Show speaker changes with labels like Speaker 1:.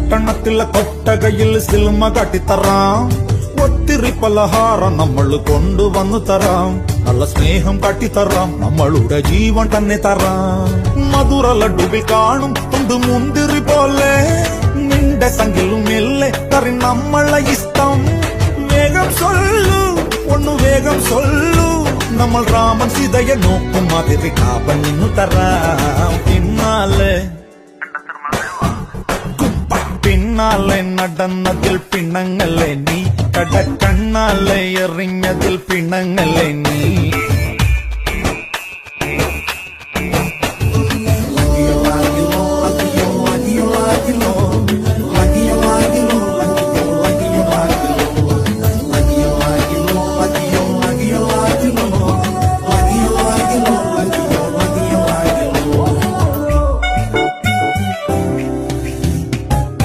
Speaker 1: പട്ടണത്തിലെ കൊട്ടകയിൽ സിൽമ കാട്ടിത്തറാം. ഒത്തിരി പലഹാരം നമ്മൾ കൊണ്ടുവന്നു തരാം. നല്ല സ്നേഹം കാട്ടിത്തറാം. നമ്മളുടെ ജീവൻ തന്നെ തരാം. മധുര ലഡുവിൽ കാണും തൊണ്ട് മുന്തിരി പോലെ നിന്റെ സംഖ്യലും മെല്ലെ തറി നമ്മളെ ഇഷ്ടം. വേഗം സൊല്ലു ഒന്നു വേഗം സൊല്ലു. നമ്മൾ രാമൻ സീതയെ നോക്കും മാതിരി കാപ്പൻ നിന്നു തരാം. പിന്നാലെ നടന്നതിൽ പിണങ്ങല്ലേ നീ. കടക്കണ്ണാലെ എറിഞ്ഞതിൽ പിണങ്ങല്ലേ നീ.